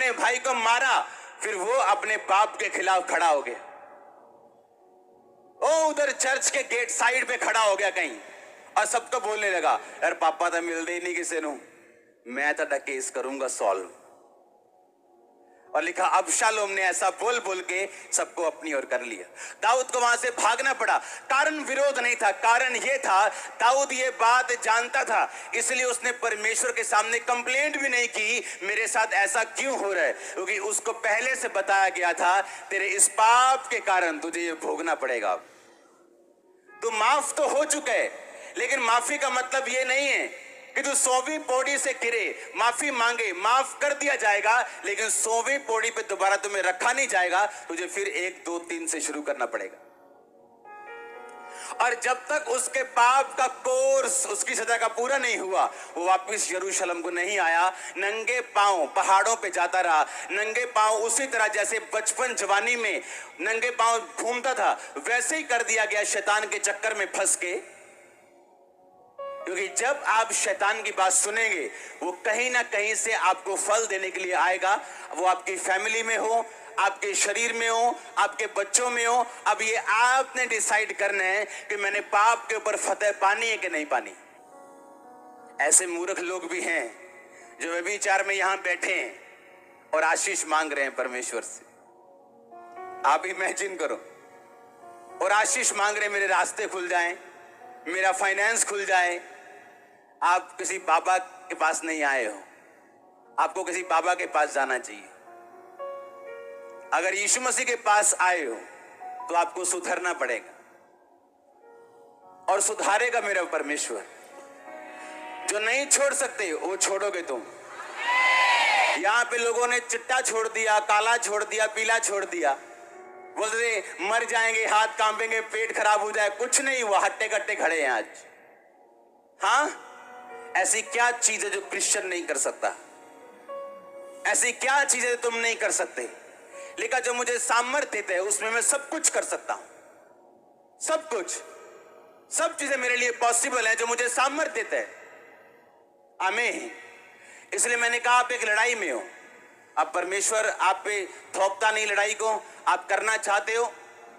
अपने भाई को मारा, फिर वो अपने बाप के खिलाफ खड़ा हो गया। ओ उधर चर्च के गेट साइड पे खड़ा हो गया कहीं, और सबको बोलने लगा, यार पापा तो मिलते ही नहीं किसी को, मैं तो केस करूंगा सॉल्व। और लिखा अबशालोम ने ऐसा बोल बोल के सबको अपनी ओर कर लिया। दाऊद को वहां से भागना पड़ा। कारण विरोध नहीं था, कारण यह था दाऊद ये बात जानता था, इसलिए उसने परमेश्वर के सामने कंप्लेंट भी नहीं की मेरे साथ ऐसा क्यों हो रहा है, क्योंकि उसको पहले से बताया गया था तेरे इस पाप के कारण तुझे ये भोगना पड़ेगा। तू माफ तो हो चुका है, लेकिन माफी का मतलब ये नहीं है कि तू 100वीं पौड़ी से गिरे, माफी मांगे, माफ कर दिया जाएगा, लेकिन 100वीं पौड़ी पे दोबारा तुम्हें रखा नहीं जाएगा, तुझे फिर 1 2 3 से शुरू करना पड़ेगा। और जब तक उसके पाप का कोर्स, उसकी सजा का पूरा नहीं हुआ, वो वापस यरूशलेम को नहीं आया। नंगे पांव पहाड़ों पे जाता रहा, नंगे पांव उसी तरह जैसे बचपन जवानी में नंगे पांव घूमता था, वैसे ही कर दिया गया शैतान के चक्कर में फंस के। क्योंकि जब आप शैतान की बात सुनेंगे, वो कहीं ना कहीं से आपको फल देने के लिए आएगा। वो आपकी फैमिली में हो, आपके शरीर में हो, आपके बच्चों में हो। अब ये आपने डिसाइड करना है कि मैंने पाप के ऊपर फतेह पानी है कि नहीं पानी। ऐसे मूर्ख लोग भी हैं जो व्यभिचार में यहां बैठे हैं और आशीष मांग रहे हैं परमेश्वर से। आप इमेजिन करो, और आशीष मांग रहे हैं मेरे रास्ते खुल जाएं, मेरा फाइनेंस खुल जाए। आप किसी बाबा के पास नहीं आए हो, आपको किसी बाबा के पास जाना चाहिए। अगर यीशु मसीह के पास आए हो तो आपको सुधरना पड़ेगा, और सुधारेगा मेरा परमेश्वर। जो नहीं छोड़ सकते वो छोड़ोगे तुम। यहां पे लोगों ने चिट्टा छोड़ दिया, काला छोड़ दिया, पीला छोड़ दिया, बोल रहे मर जाएंगे, हाथ कांपेंगे, पेट खराब हो जाए। कुछ नहीं हुआ, हट्टे कट्टे खड़े हैं आज। हाँ, ऐसी क्या चीज है जो क्रिश्चियन नहीं कर सकता? ऐसी क्या चीज है जो तुम नहीं कर सकते? लेकिन जो मुझे सामर्थ्य देते हैं उसमें मैं सब कुछ कर सकता हूं। सब कुछ, सब चीजें मेरे लिए पॉसिबल है जो मुझे सामर्थ्य देते हैं। आमीन। इसलिए मैंने कहा आप एक लड़ाई में हो, अब परमेश्वर आप पे थोपता नहीं लड़ाई को। आप करना चाहते हो,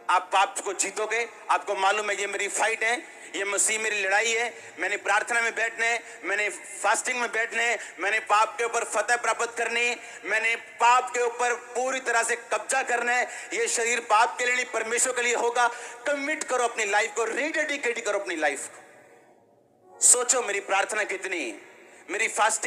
आप पाप को जीतोगे। आपको मालूम है ये मेरी फाइट है, ये मसीह मेरी लड़ाई है। मैंने प्रार्थना में बैठना है, मैंने फास्टिंग में बैठना है, मैंने पाप के ऊपर फतह प्राप्त करनी है, मैंने पाप के ऊपर पूरी तरह से कब्जा करना है। ये शरीर पाप के लिए नहीं, परमेश्वर के लिए होगा। कमिट करो अपनी लाइफ को, रिडेडिकेट करो अपनी लाइफ को। सोचो मेरी प्रार्थना कितनी है, मेरी फास्टिंग